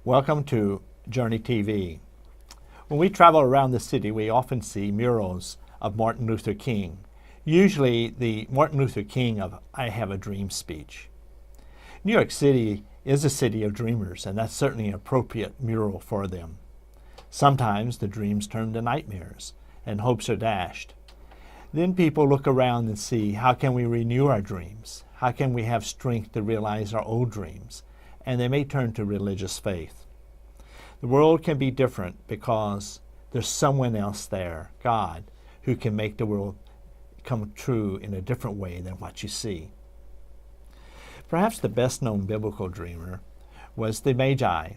Welcome to Journey TV. When we travel around the city, we often see murals of Martin Luther King, usually the Martin Luther King of I Have a Dream speech. New York City is a city of dreamers, and that's certainly an appropriate mural for them. Sometimes the dreams turn to nightmares and hopes are dashed. Then people look around and see, how can we renew our dreams? How can we have strength to realize our old dreams? And they may turn to religious faith. The world can be different because there's someone else there, God, who can make the world come true in a different way than what you see. Perhaps the best-known biblical dreamer was the Magi,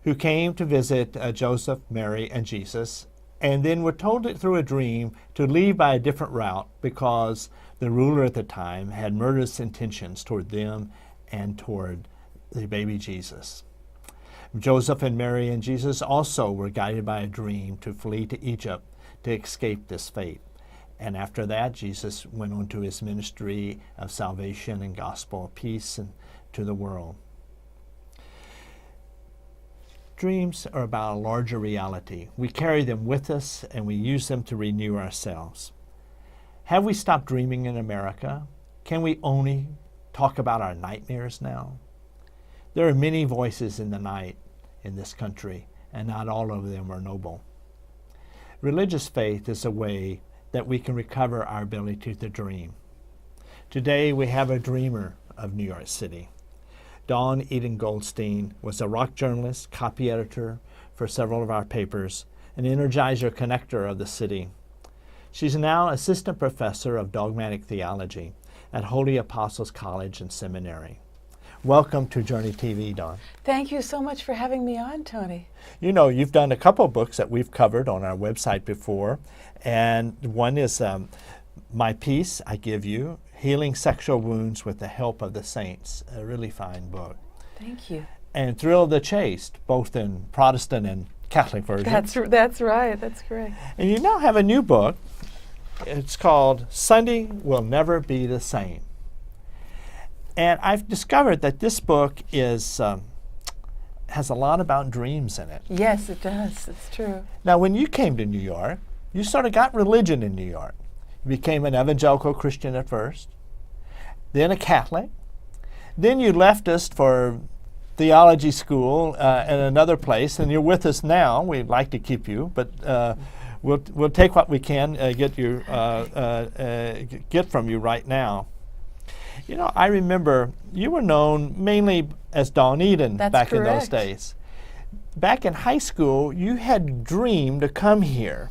who came to visit Joseph, Mary, and Jesus, and then were told through a dream to leave by a different route because the ruler at the time had murderous intentions toward them and toward the baby Jesus. Joseph and Mary and Jesus also were guided by a dream to flee to Egypt to escape this fate. And after that, Jesus went on to his ministry of salvation and gospel of peace and to the world. Dreams are about a larger reality. We carry them with us and we use them to renew ourselves. Have we stopped dreaming in America? Can we only talk about our nightmares now? There are many voices in the night in this country, and not all of them are noble. Religious faith is a way that we can recover our ability to dream. Today we have a dreamer of New York City. Dawn Eden Goldstein was a rock journalist, copy editor for several of our papers, an energizer connector of the city. She's now assistant professor of dogmatic theology at Holy Apostles College and Seminary. Welcome to Journey TV, Dawn. Thank you so much for having me on, Tony. You know, you've done a couple of books that we've covered on our website before, and one is My Peace I Give You, Healing Sexual Wounds with the Help of the Saints, a really fine book. Thank you. And Thrill of the Chaste, both in Protestant and Catholic version. That's right, that's correct. And you now have a new book. It's called Sunday Will Never Be the Same. And I've discovered that this book is has a lot about dreams in it. Yes, it does. It's true. Now, when you came to New York, you sort of got religion in New York. You became an evangelical Christian at first, then a Catholic. Then you left us for theology school in another place, and you're with us now. We'd like to keep you, but we'll take what we can get from you right now. You know, I remember you were known mainly as Dawn Eden back in those days. Back in high school, you had dreamed to come here,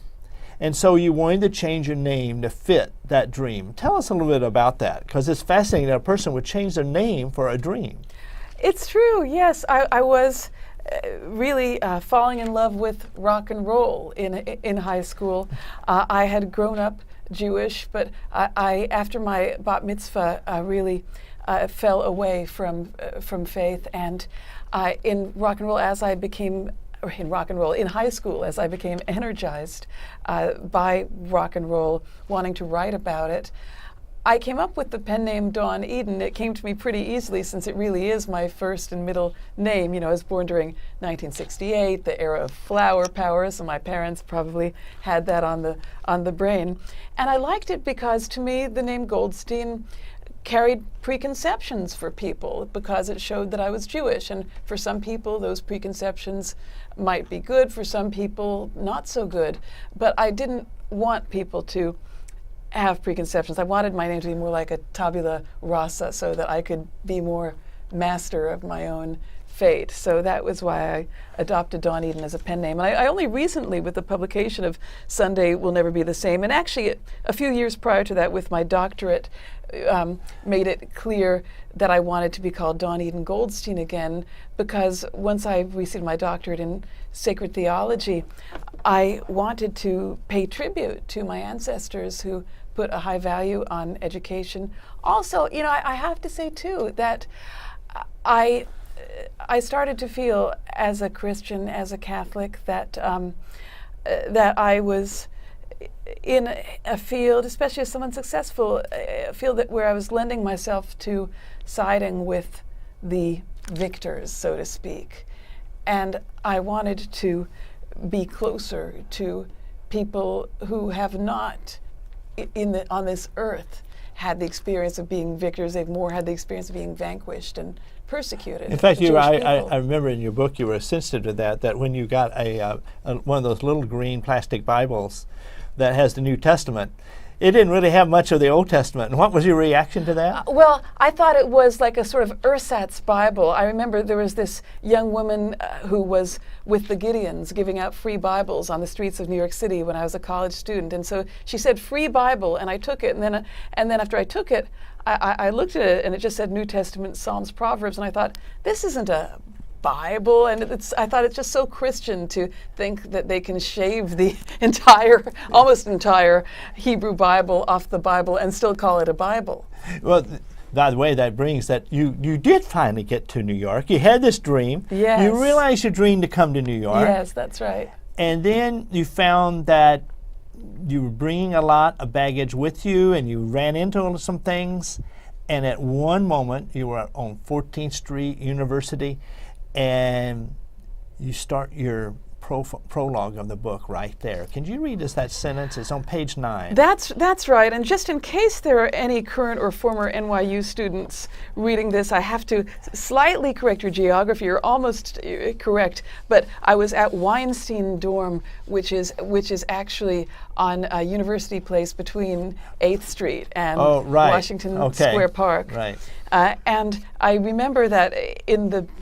and so you wanted to change your name to fit that dream. Tell us a little bit about that, because it's fascinating that a person would change their name for a dream. It's true, yes. I was really falling in love with rock and roll in high school. I had grown up Jewish, but I after my bat mitzvah, really fell away from faith, and in rock and roll in high school, as I became energized by rock and roll, wanting to write about it, I came up with the pen name Dawn Eden. It came to me pretty easily since it really is my first and middle name. You know, I was born during 1968, the era of flower power, so my parents probably had that on the brain. And I liked it because, to me, the name Goldstein carried preconceptions for people because it showed that I was Jewish. And for some people, those preconceptions might be good. For some people, not so good. But I didn't want people to have preconceptions. I wanted my name to be more like a tabula rasa so that I could be more master of my own fate. So that was why I adopted Dawn Eden as a pen name. And I only recently, with the publication of Sunday Will Never Be the Same, and actually a few years prior to that with my doctorate, made it clear that I wanted to be called Dawn Eden Goldstein again, because once I received my doctorate in sacred theology, I wanted to pay tribute to my ancestors who put a high value on education. Also, you know, I have to say too that I started to feel as a Christian, as a Catholic, that that I was in a field, especially as someone successful, a field where I was lending myself to siding with the victors, so to speak. And I wanted to be closer to people who have not, on this earth, had the experience of being victors. They've more had the experience of being vanquished and persecuted. In fact, I I remember in your book you were sensitive to that when you got one of those little green plastic Bibles that has the New Testament, it didn't really have much of the Old Testament. And what was your reaction to that? Well, I thought it was like a sort of ersatz Bible. I remember there was this young woman who was with the Gideons giving out free Bibles on the streets of New York City when I was a college student. And so she said, "Free Bible," and I took it. And then after I took it, I looked at it, and it just said New Testament, Psalms, Proverbs, and I thought, this isn't a Bible, and I thought it's just so Christian to think that they can shave the almost entire Hebrew Bible off the Bible and still call it a Bible. Well, by the way, that brings that you did finally get to New York. You had this dream. Yes. You realized your dream to come to New York. Yes, that's right. And then you found that you were bringing a lot of baggage with you, and you ran into some things. And at one moment, you were on 14th Street University, and you start your prologue of the book right there. Can you read us that sentence? It's on page 9. That's right. And just in case there are any current or former NYU students reading this, I have to slightly correct your geography. You're almost correct, but I was at Weinstein Dorm, which is actually on University Place between 8th Street and Washington Square Park. Right. And I remember that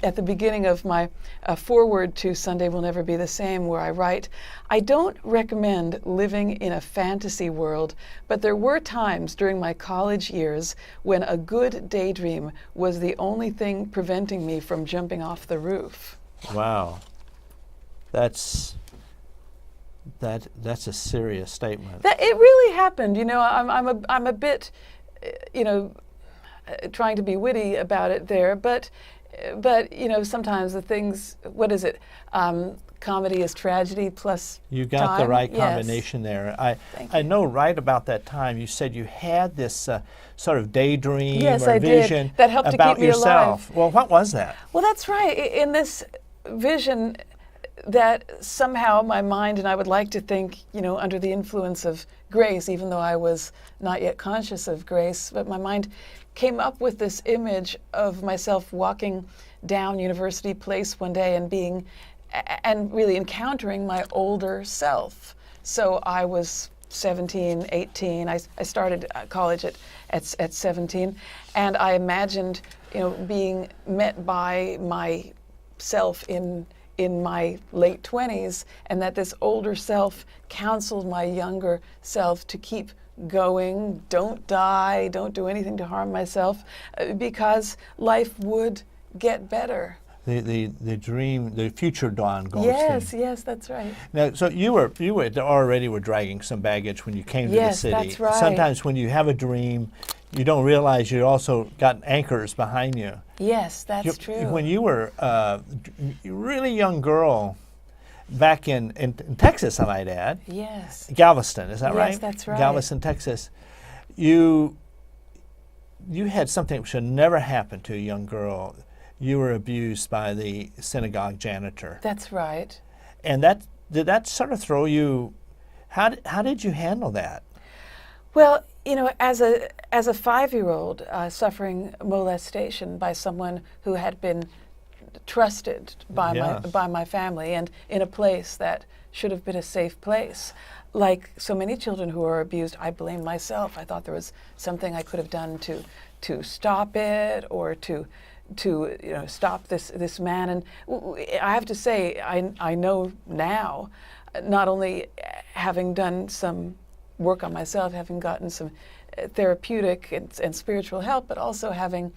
at the beginning of my foreword to Sunday Will Never Be the Same, where I write, "I don't recommend living in a fantasy world, but there were times during my college years when a good daydream was the only thing preventing me from jumping off the roof." Wow. That's a serious statement. It really happened. You know, I'm a bit, trying to be witty about it there, but sometimes the things. What is it? Comedy is tragedy plus You got time. the right Yes. combination there. I know right about that time you said you had this sort of daydream Yes, or I vision did. That helped to about keep me yourself. alive. Well, what was that? Well, that's right. In this vision, that somehow my mind, and I would like to think, under the influence of grace, even though I was not yet conscious of grace, but my mind came up with this image of myself walking down University Place one day and really encountering my older self. So I was 17, 18. I started college at 17, and I imagined, being met by myself in my late 20s, and that this older self counseled my younger self to keep going, don't die, don't do anything to harm myself, because life would get better. The dream, the future Dawn Goldstein. Yes, that's right. Now, so you already were dragging some baggage when you came to the city. Yes, that's right. Sometimes when you have a dream, you don't realize you also got anchors behind you. Yes, that's true. When you were a really young girl back in Texas, I might add. Yes. Galveston, is that right? Yes, that's right. Galveston, Texas. You had something that should never happen to a young girl. You were abused by the synagogue janitor. That's right. And did that sort of throw you? How did you handle that? Well, as a 5-year-old suffering molestation by someone who had been trusted by my family and in a place that should have been a safe place. Like so many children who are abused, I blame myself. I thought there was something I could have done to stop it, or to stop this man. And I have to say, I know now, not only having done some work on myself, having gotten some therapeutic and spiritual help, but also having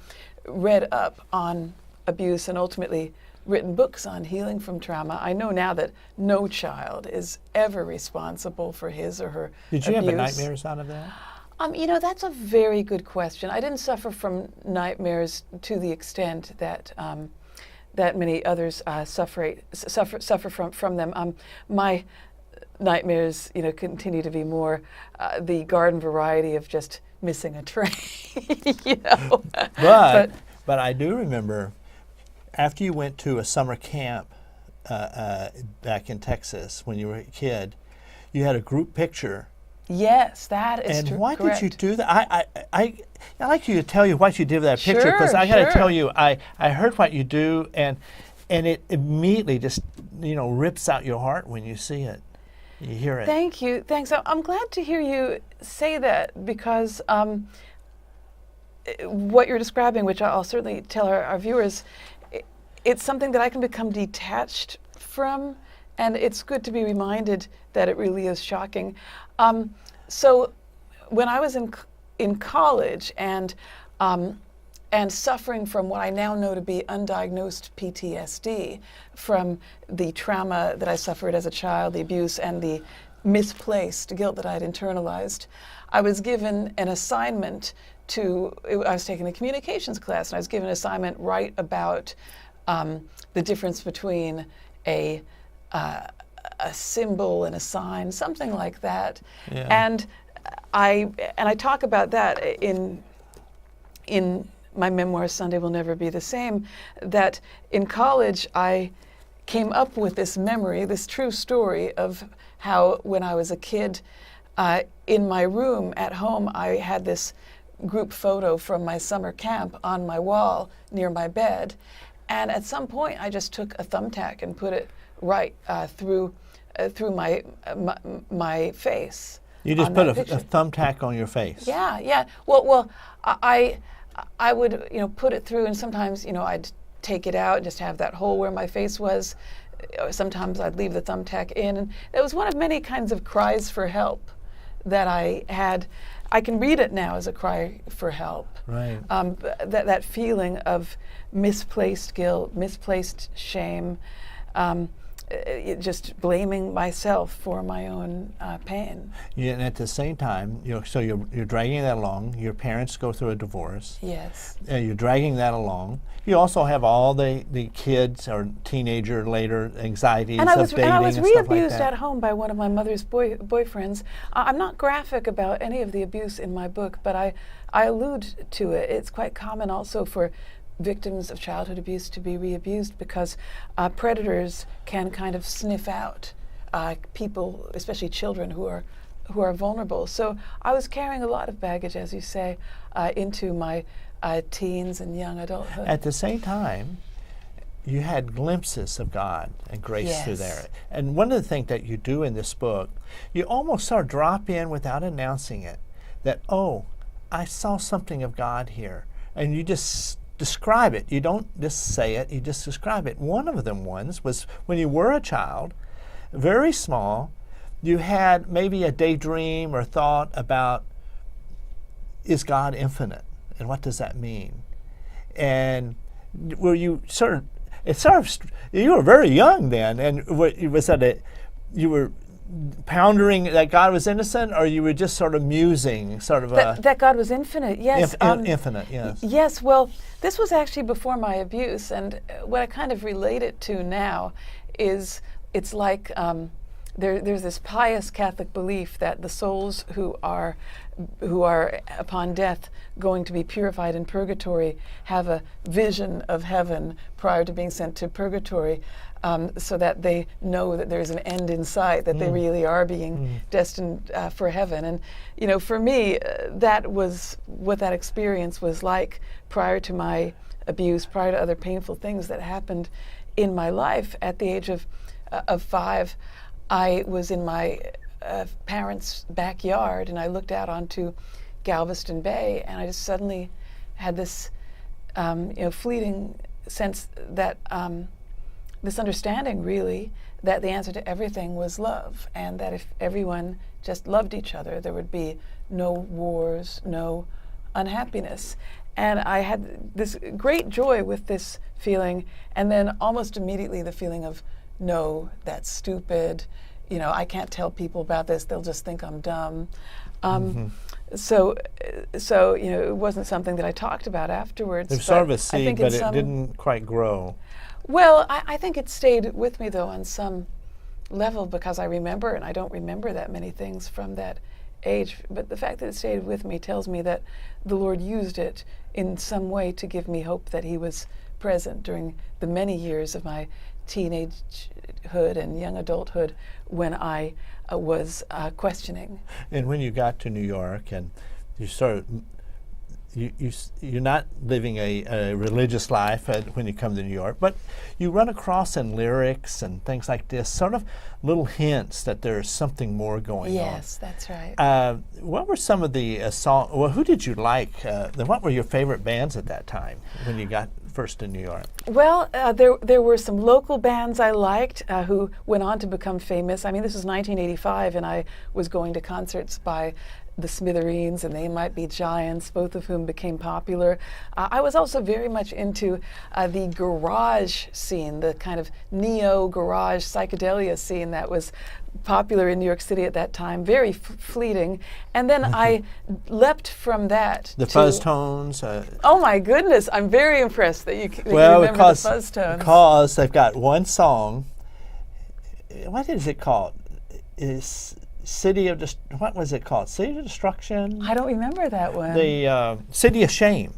read up on abuse and ultimately written books on healing from trauma. I know now that no child is ever responsible for his or her abuse. Did you have the nightmares out of that? That's a very good question. I didn't suffer from nightmares to the extent that that many others suffer from them. nightmares, continue to be more the garden variety of just missing a train. But I do remember after you went to a summer camp back in Texas when you were a kid, you had a group picture. Yes, that is true. And why correct. did you do that? I'd like you to tell you what you did with that picture, because I got to tell you, I heard what you do, and it immediately just rips out your heart when you see it. You hear it. Thank you. Thanks. I'm glad to hear you say that, because what you're describing, which I'll certainly tell our viewers, it's something that I can become detached from, and it's good to be reminded that it really is shocking. So when I was in college and suffering from what I now know to be undiagnosed PTSD from the trauma that I suffered as a child, the abuse, and the misplaced guilt that I had internalized, I was given an assignment I was taking a communications class, and I was given an assignment write about the difference between a symbol and a sign, something like that. Yeah. And I talk about that in my memoir, Sunday Will Never Be the Same, that in college I came up with this memory, this true story of how when I was a kid, in my room at home, I had this group photo from my summer camp on my wall near my bed. And at some point, I just took a thumbtack and put it right through my face. You just put a thumbtack on your face. Yeah. Well, I would put it through, and sometimes I'd take it out and just have that hole where my face was. Sometimes I'd leave the thumbtack in, and it was one of many kinds of cries for help that I had. I can read it now as a cry for help. Right. That feeling of misplaced guilt, misplaced shame, just blaming myself for my own pain. Yeah, and at the same time, so you're dragging that along. Your parents go through a divorce. Yes. You're dragging that along. You also have all the kids or teenager later anxieties of dating and I was and stuff like re-abused that. at home by one of my mother's boyfriends. I'm not graphic about any of the abuse in my book, but I allude to it. It's quite common also for victims of childhood abuse to be re-abused, because predators can kind of sniff out people, especially children, who are vulnerable. So I was carrying a lot of baggage, as you say, into my teens and young adulthood. At the same time, you had glimpses of God and grace through there. And one of the things that you do in this book, you almost sort of drop in without announcing it, that, oh, I saw something of God here. And you just describe it. You don't just say it, you just describe it. One of them was when you were a child, very small, you had maybe a daydream or thought about, is God infinite? And what does that mean? And were you you were very young then, and was that you were pondering that God was innocent, or you were just sort of musing, that God was infinite? Yes. Infinite, yes. Yes. Well, this was actually before my abuse, and what I kind of relate it to now is it's like there's this pious Catholic belief that the souls who are upon death going to be purified in purgatory have a vision of heaven prior to being sent to purgatory, so that they know that there's an end in sight, that they really are being destined for heaven. And for me, that was what that experience was like prior to my abuse, prior to other painful things that happened in my life. At the age of 5, I was in my parents' backyard, and I looked out onto Galveston Bay, and I just suddenly had this fleeting sense that this understanding, really, that the answer to everything was love, and that if everyone just loved each other, there would be no wars, no unhappiness. And I had this great joy with this feeling, and then almost immediately the feeling of, no, that's stupid. I can't tell people about this. They'll just think I'm dumb. So it wasn't something that I talked about afterwards. There's sort of a seed, but it didn't quite grow. Well, I think it stayed with me, though, on some level because I remember, and I don't remember that many things from that age, but the fact that it stayed with me tells me that the Lord used it in some way to give me hope that He was present during the many years of my teenagehood and young adulthood when I was questioning. And when you got to New York and you sort of, you're not living a religious life when you come to New York, but you run across in lyrics and things like this sort of little hints that there's something more going on. Yes, that's right. What were some of the songs? Well, who did you like? What were your favorite bands at that time when you got first to New York? Well, there were some local bands I liked who went on to become famous. I mean, this was 1985, and I was going to concerts by the Smithereens and They Might Be Giants, both of whom became popular. I was also very much into the garage scene, the kind of neo-garage psychedelia scene that was popular in New York City at that time, very fleeting. And then I leapt from that The Fuzz Tones. Oh my goodness, I'm very impressed that you remember the Fuzz Tones. Because they've got one song. What is it called? What was it called? City of Destruction? I don't remember that one. The City of Shame.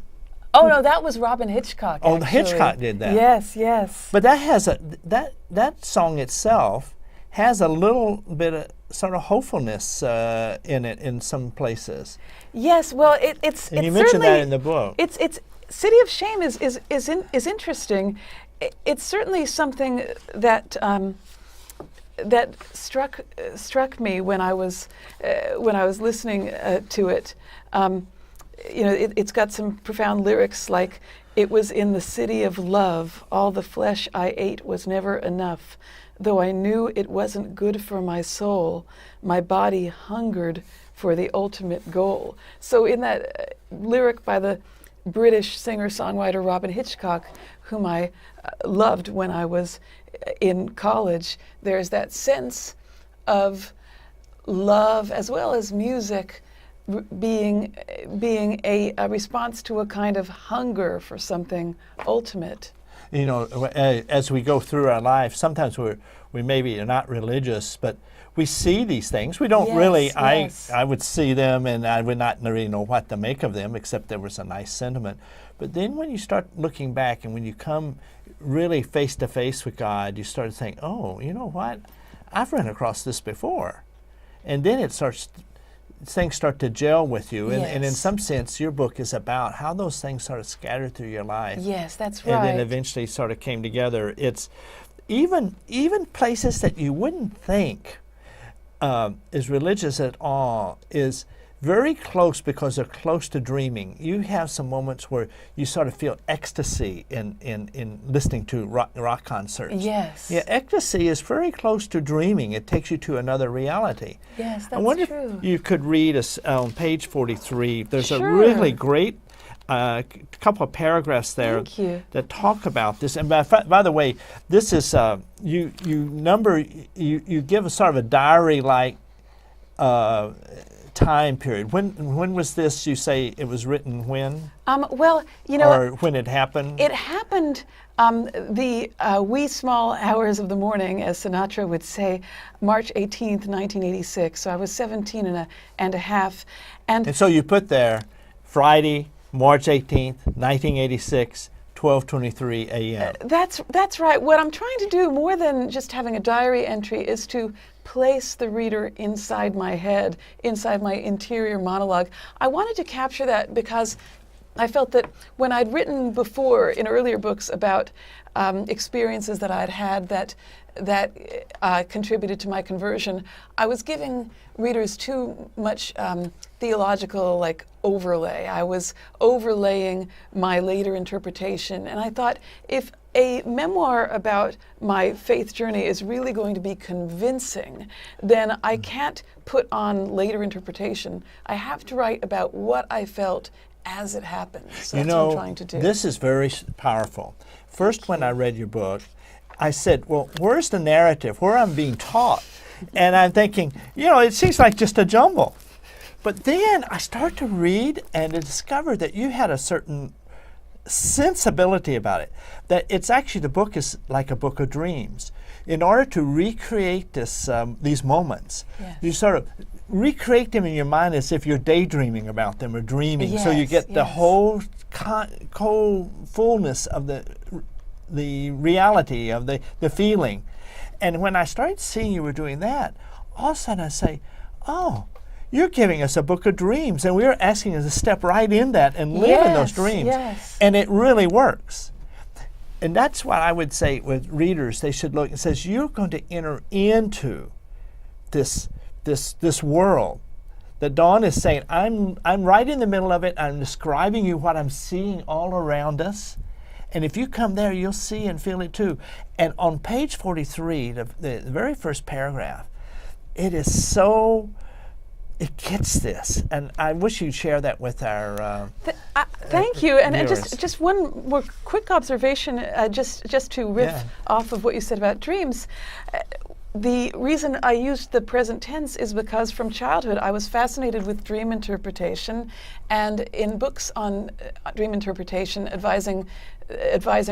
Oh no, that was Robin Hitchcock. Oh, actually. Hitchcock did that. Yes, yes. But that has that song itself has a little bit of sort of hopefulness in it in some places. Yes, well, it's and you mentioned that in the book. It's City of Shame is interesting. It's certainly something that that struck me when I was listening to it. It's got some profound lyrics like, "It was in the city of love, all the flesh I ate was never enough. Though I knew it wasn't good for my soul, my body hungered for the ultimate goal." So in that lyric by the British singer-songwriter Robin Hitchcock, whom I loved when I was in college, there's that sense of love as well as music being a response to a kind of hunger for something ultimate. You know, as we go through our life, sometimes we maybe are not religious, but we see these things. We don't really. Yes. I would see them, and I would not really know what to make of them, except there was a nice sentiment. But then when you start looking back, and when you come really face to face with God, you start saying, "Oh, you know what? I've run across this before," and then things start to gel with you. And in some sense, your book is about how those things sort of scattered through your life. Yes, that's right. And then eventually sort of came together. It's even places that you wouldn't think is religious at all is very close because they're close to dreaming. You have some moments where you sort of feel ecstasy in listening to rock concerts. Yes. Yeah, ecstasy is very close to dreaming. It takes you to another reality. Yes, that's I wonder true. if you could read us on page 43. There's Sure. a really great couple of paragraphs there Thank you. that talk about this. And by the way, this is you give a sort of a diary-like time period. When was this? You say it was written when? Well, you know, or when it happened? It happened the wee small hours of the morning, as Sinatra would say, March 18th, 1986. So I was 17 and a half. And so you put there, Friday, March 18th, 1986, 12:23 a.m. That's right. What I'm trying to do, more than just having a diary entry, is to place the reader inside my head, inside my interior monologue. I wanted to capture that because I felt that when I'd written before in earlier books about experiences that I'd had that contributed to my conversion, I was giving readers too much theological overlay. I was overlaying my later interpretation, and I thought if a memoir about my faith journey is really going to be convincing, then I can't put on later interpretation. I have to write about what I felt as it happened. So that's what I'm trying to do. This is very powerful. First, when I read your book, I said, well, where's the narrative? Where I'm being taught? And I'm thinking, it seems like just a jumble. But then I start to read and to discover that you had a certain sensibility about it, that it's actually, the book is like a book of dreams. in order to recreate these moments, Yes. you sort of recreate them in your mind as if you're daydreaming about them or dreaming. So you Yes, get the yes. whole fullness of the reality of the feeling. And when I started seeing you were doing that, all of a sudden I say, oh, you're giving us a book of dreams, and we're asking us to step right in that and live in those Yes, dreams. yes. And it really works. And that's what I would say with readers. They should look. It says you're going to enter into this world. That Dawn is saying, I'm right in the middle of it. I'm describing you what I'm seeing all around us. And if you come there, you'll see and feel it too. And on page 43, the very first paragraph, it is so, it gets this. And I wish you'd share that with our Thank you. And viewers. just one more quick observation, just to riff off of what you said about dreams. The reason I used the present tense is because from childhood I was fascinated with dream interpretation, and in books on dream interpretation advising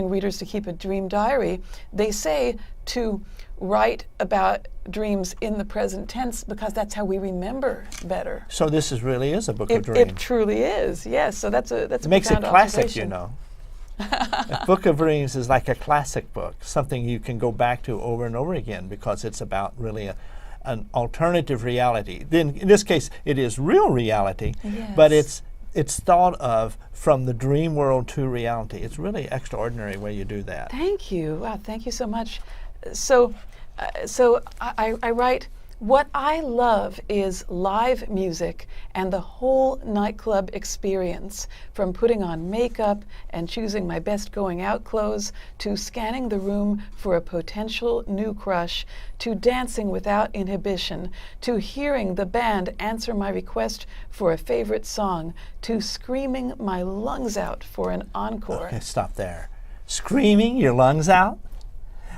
readers to keep a dream diary, they say to write about dreams in the present tense because that's how we remember better. So this really is a book of It dreams. truly is, yes. So that's a It makes it profound classic, observation. you know. A book of dreams is like a classic book, something you can go back to over and over again because it's about really an alternative reality. Then in this case, it is real reality, but Yes. it's thought of from the dream world to reality. It's really extraordinary way you do that. Thank you. Wow, thank you so much. So I write, what I love is live music and the whole nightclub experience, from putting on makeup and choosing my best going out clothes, to scanning the room for a potential new crush, to dancing without inhibition, to hearing the band answer my request for a favorite song, to screaming my lungs out for an encore. Okay, stop there. Screaming your lungs out?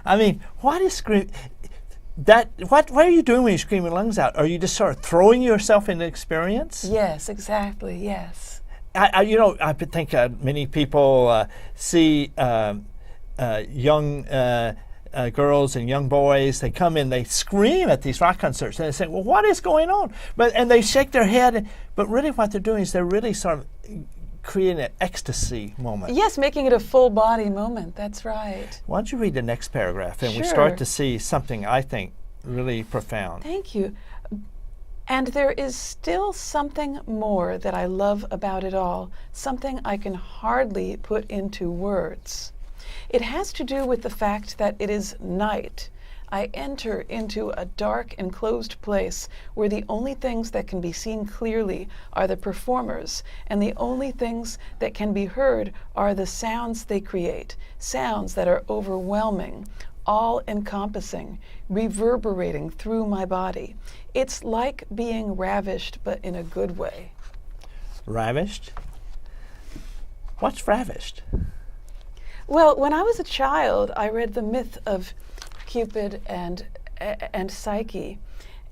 I mean, what is scream? What are you doing when you scream your lungs out? Are you just sort of throwing yourself into experience? Yes, exactly, yes. I think many people see young girls and young boys. They come in, they scream at these rock concerts, and they say, "Well, what is going on?" And they shake their head. But really, what they're doing is they're really sort of creating an ecstasy moment. Yes, making it a full body moment, that's right. Why don't you read the next paragraph, and we Sure. start to see something I think really profound. Thank you. And there is still something more that I love about it all, something I can hardly put into words. It has to do with the fact that it is night. I enter into a dark, enclosed place where the only things that can be seen clearly are the performers, and the only things that can be heard are the sounds they create, sounds that are overwhelming, all-encompassing, reverberating through my body. It's like being ravished, but in a good way. Ravished? What's ravished? Well, when I was a child, I read the myth of Cupid and Psyche,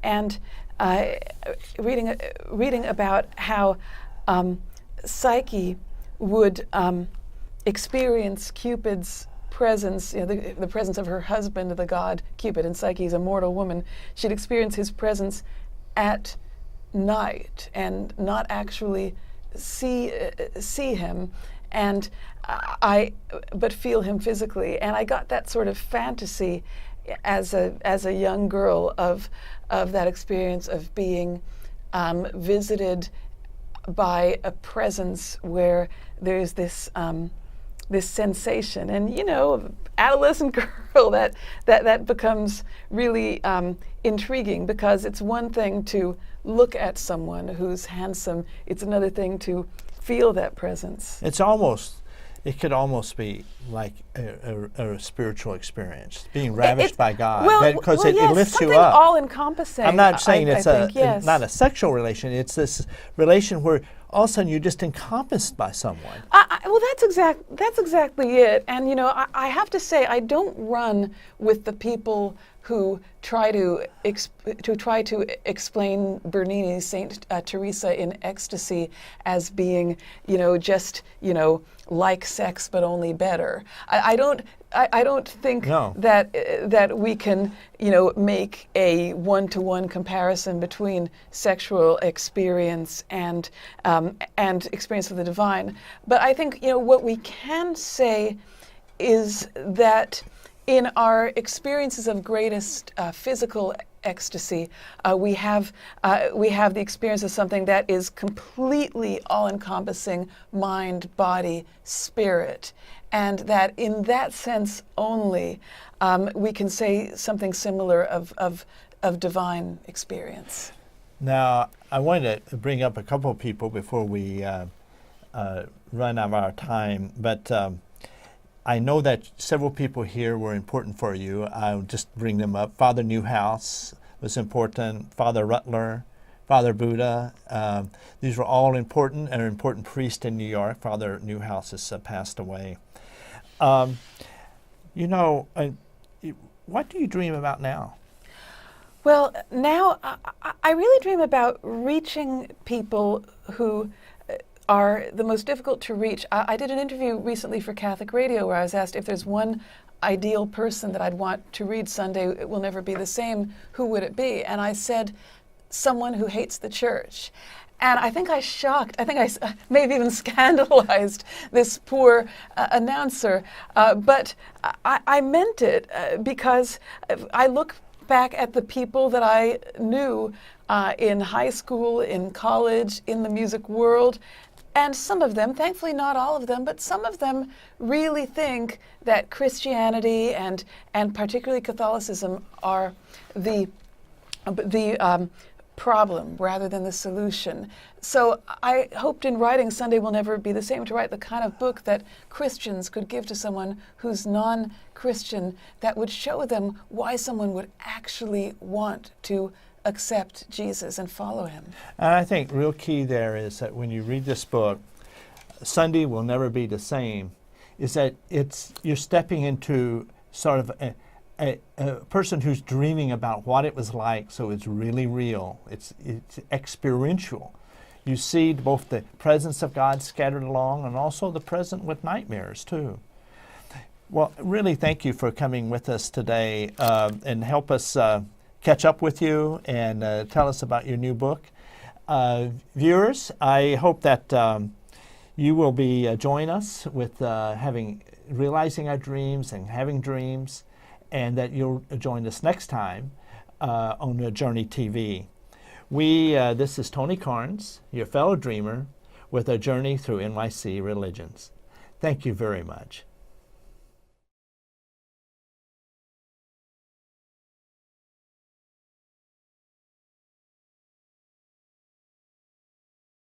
and reading about how Psyche would experience Cupid's presence, the presence of her husband, the god Cupid, and Psyche is a mortal woman. She'd experience his presence at night and not actually see him, and but feel him physically. And I got that sort of fantasy as a young girl of that experience of being visited by a presence where there's this sensation, and adolescent girl that becomes really intriguing, because it's one thing to look at someone who's handsome, it's another thing to feel that presence. It could almost be like a spiritual experience, being ravished by God, because it yes, lifts you something up. all-encompassing. I'm not saying I it's think, yes. not a sexual relation. It's this relation where all of a sudden you're just encompassed by someone. Well, that's exactly it. And I have to say, I don't run with the people who try to explain Bernini's Saint Teresa in Ecstasy as being, just like sex but only better. I don't I don't think No. that we can, make a one-to-one comparison between sexual experience and experience of the divine. But I think what we can say is that in our experiences of greatest physical ecstasy, we have the experience of something that is completely all-encompassing, mind, body, spirit, and that in that sense only we can say something similar of divine experience. Now, I wanted to bring up a couple of people before we run out of our time, but I know that several people here were important for you. I'll just bring them up. Father Newhouse was important, Father Rutler, Father Buddha. These were all important and an important priest in New York. Father Newhouse has passed away. What do you dream about now? Well, now I really dream about reaching people who are the most difficult to reach. I did an interview recently for Catholic Radio where I was asked if there's one ideal person that I'd want to read Sunday It Will Never Be the Same, who would it be? And I said, someone who hates the church. And I think I maybe even scandalized this poor announcer. But I meant it because I look back at the people that I knew in high school, in college, in the music world, and some of them, thankfully not all of them, but some of them really think that Christianity and particularly Catholicism are the problem rather than the solution. So I hoped in writing Sunday Will Never Be the Same to write the kind of book that Christians could give to someone who's non-Christian, that would show them why someone would actually want to accept Jesus and follow him. And I think real key there is that when you read this book, Sunday Will Never Be the Same, is that you're stepping into sort of a person who's dreaming about what it was like, so it's really real. It's experiential. You see both the presence of God scattered along and also the present with nightmares too. Well, really thank you for coming with us today and help us catch up with you and tell us about your new book. Viewers, I hope that you will be join us with realizing our dreams and having dreams, and that you'll join us next time on Journey TV. This is Tony Carnes, your fellow dreamer, with a journey through NYC religions. Thank you very much.